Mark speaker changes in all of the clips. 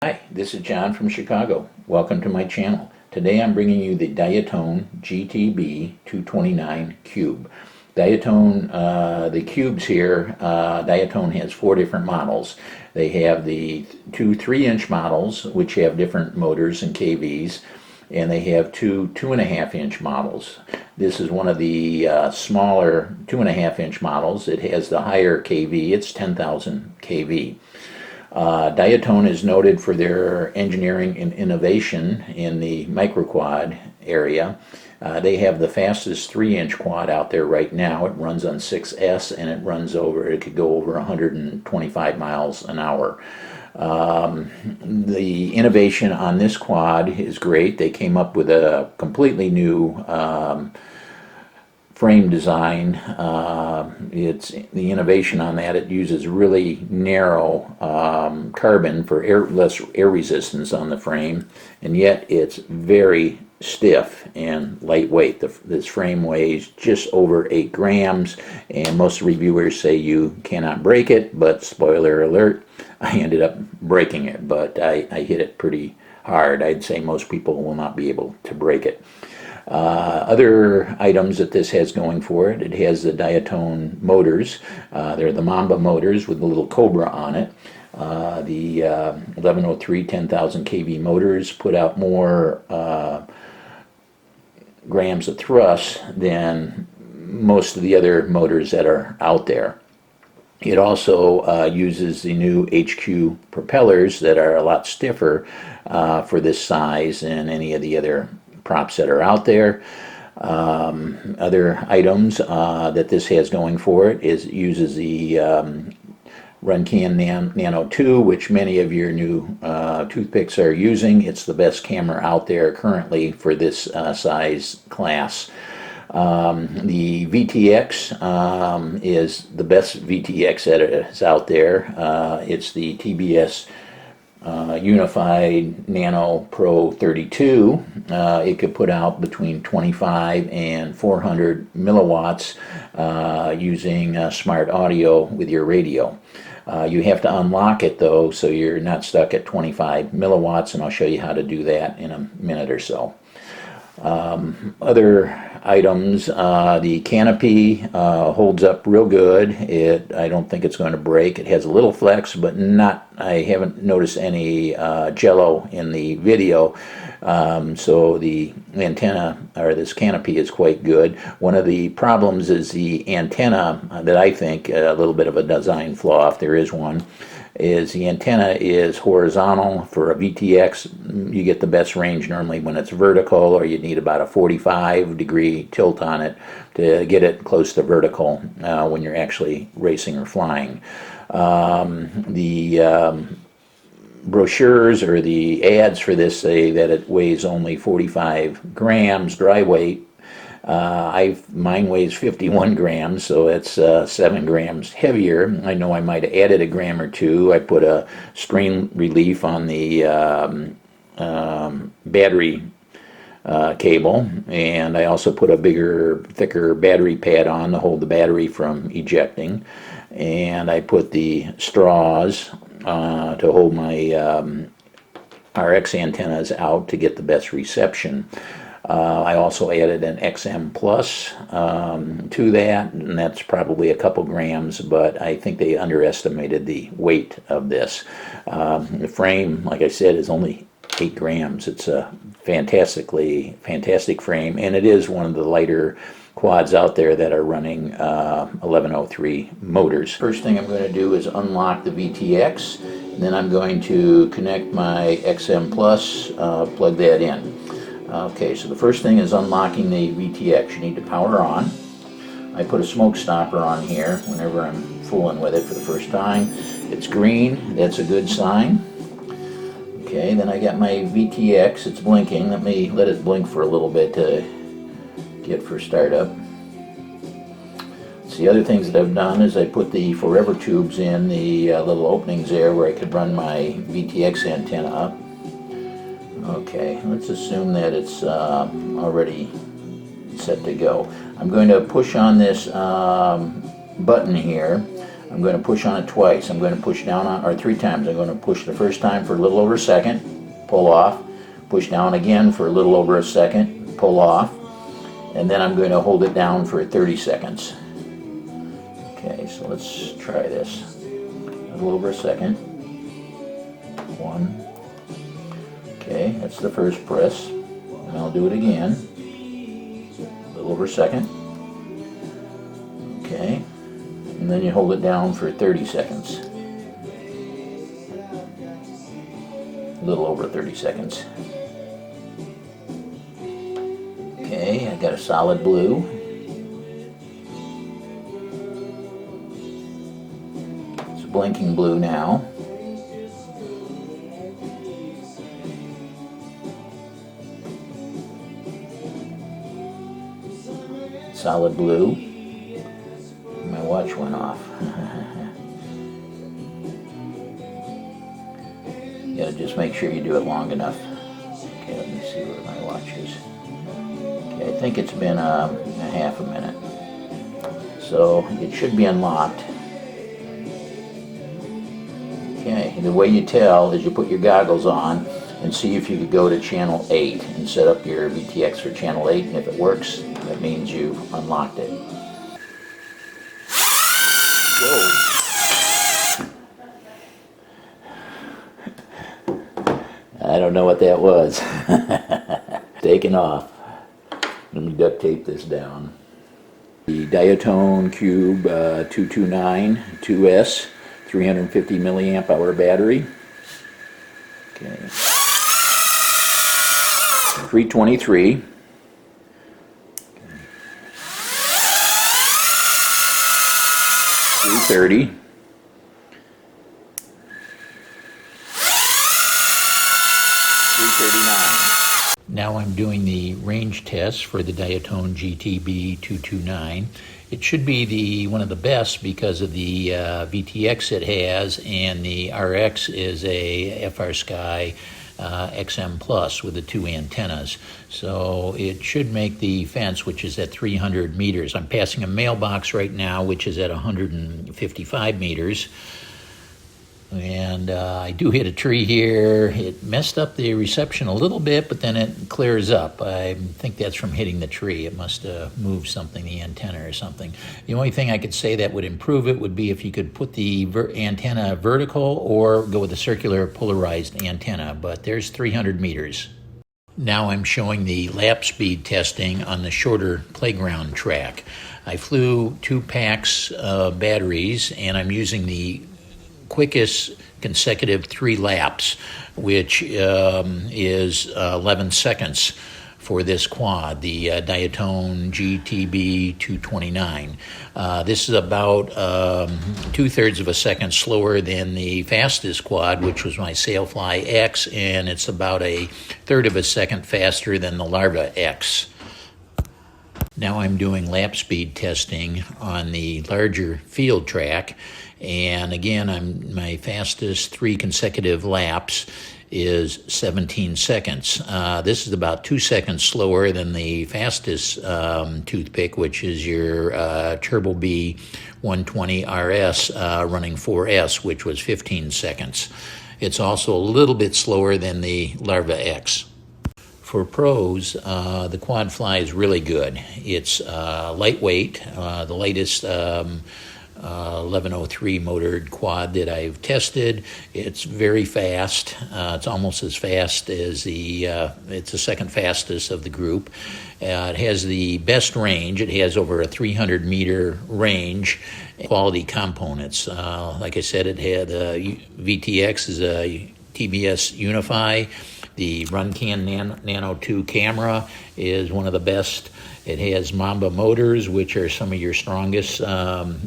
Speaker 1: Hi, this is John from Chicago. Welcome to my channel. Today I'm bringing you the Diatone GTB 229 Cube. Diatone, the cubes here, Diatone has 4 different models. They have the two 3-inch models, which have different motors and kVs, and they have two 2.5-inch models. This is one of the smaller 2.5-inch models. It has the higher kV, it's 10,000 kV. Diatone is noted for their engineering and innovation in the microquad area. They have the fastest 3-inch quad out there right now. It runs on 6S and it could go over 125 miles an hour. The innovation on this quad is great. They came up with a completely new frame design. It's the innovation on that. It uses really narrow carbon for less air resistance on the frame, and yet it's very stiff and lightweight. This frame weighs just over 8 grams, and most reviewers say you cannot break it, but spoiler alert, I ended up breaking it, but I hit it pretty hard. I'd say most people will not be able to break it. Other items that this has going for it, it has the Diatone motors. They're the Mamba motors with the little Cobra on it. The 1103 10,000 kV motors put out more grams of thrust than most of the other motors that are out there. It also uses the new HQ propellers that are a lot stiffer for this size than any of the other props that are out there. Other items that this has going for it is it uses the Runcan Nano 2, which many of your new toothpicks are using. It's the best camera out there currently for this size class. The VTX is the best VTX that is out there. It's the TBS Unified Nano Pro 32. It could put out between 25 and 400 milliwatts using smart audio with your radio. You have to unlock it though, so you're not stuck at 25 milliwatts, and I'll show you how to do that in a minute or so. Other items, the canopy holds up real good. I don't think it's going to break. It has a little flex, but I haven't noticed any jello in the video. So the antenna, or this canopy, is quite good. One of the problems is the antenna that I think a little bit of a design flaw, if there is one, is the antenna is horizontal. For a VTX, you get the best range normally when it's vertical, or you need about a 45-degree tilt on it to get it close to vertical when you're actually racing or flying. The brochures or the ads for this say that it weighs only 45 grams dry weight. Mine weighs 51 grams, so it's 7 grams heavier. I know I might have added a gram or two. I put a strain relief on the battery cable, and I also put a bigger, thicker battery pad on to hold the battery from ejecting, and I put the straws to hold my RX antennas out to get the best reception. I also added an XM Plus to that, and that's probably a couple grams, but I think they underestimated the weight of this. The frame, like I said, is only 8 grams. It's a fantastic frame, and it is one of the lighter quads out there that are running 1103 motors. First thing I'm going to do is unlock the VTX, and then I'm going to connect my XM Plus, plug that in. Okay, so the first thing is unlocking the VTX. You need to power on. I put a smoke stopper on here whenever I'm fooling with it for the first time. It's green, that's a good sign. Okay, then I got my VTX, it's blinking. Let me let it blink for a little bit to get for startup. So the other things that I've done is I put the forever tubes in the little openings there where I could run my VTX antenna up. Okay, let's assume that it's already set to go. I'm going to push on this button here. I'm going to push on it twice. I'm going to push down on, or 3 times. I'm going to push the first time for a little over a second, pull off, push down again for a little over a second, pull off, and then I'm going to hold it down for 30 seconds. Okay, so let's try this. A little over a second. 1. Okay, that's the first press. And I'll do it again. A little over a second. Okay, and then you hold it down for 30 seconds. A little over 30 seconds. Okay, I got a solid blue. It's a blinking blue now. Solid blue. My watch went off. You gotta just make sure you do it long enough. Okay, let me see where my watch is. Okay, I think it's been a half a minute. So it should be unlocked. Okay, the way you tell is you put your goggles on and see if you could go to channel 8 and set up your VTX for channel 8, and if it works, that means you've unlocked it. Whoa. I don't know what that was. Taken off. Let me duct tape this down. The Diatone Cube 229 2S 350 milliamp hour battery. Okay. 323. 330. 339. Now I'm doing the range test for the Diatone GTB 229. It should be one of the best because of the VTX it has, and the RX is a FR Sky XM Plus with the 2 antennas. So it should make the fence, which is at 300 meters. I'm passing a mailbox right now, which is at 155 meters. And I do hit a tree here. It messed up the reception a little bit, but then it clears up. I think that's from hitting the tree. It must have moved something, the antenna or something. The only thing I could say that would improve it would be if you could put the antenna vertical or go with a circular polarized antenna, but there's 300 meters. Now I'm showing the lap speed testing on the shorter playground track. I flew 2 packs of batteries, and I'm using the quickest consecutive 3 laps, which is 11 seconds for this quad, the Diatone GTB 229. This is about 2/3 of a second slower than the fastest quad, which was my Sailfly X, and it's about 1/3 of a second faster than the Larva X. Now I'm doing lap speed testing on the larger field track, and again, my fastest 3 consecutive laps is 17 seconds. This is about 2 seconds slower than the fastest toothpick, which is your Turbo B 120 RS running 4S, which was 15 seconds. It's also a little bit slower than the Larva X. For pros, the quad fly is really good. It's lightweight, the latest 1103 motored quad that I've tested. It's very fast. It's almost as fast as it's the second fastest of the group. It has the best range. It has over a 300 meter range. Quality components. Like I said, it had VTX is a TBS Unify. The RunCan Nano 2 camera is one of the best. It has Mamba motors, which are some of your strongest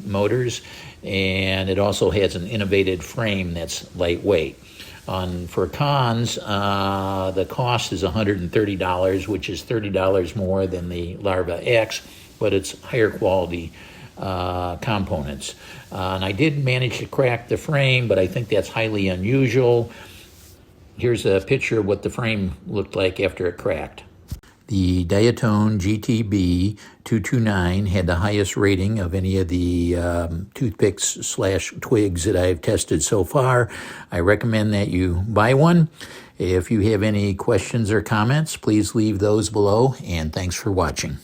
Speaker 1: motors, and it also has an innovative frame that's lightweight. For cons, the cost is $130, which is $30 more than the Larva X, but it's higher quality components. And I did manage to crack the frame, but I think that's highly unusual. Here's a picture of what the frame looked like after it cracked. The Diatone GTB 229 had the highest rating of any of the toothpicks / twigs that I've tested so far. I recommend that you buy one. If you have any questions or comments, please leave those below, and thanks for watching.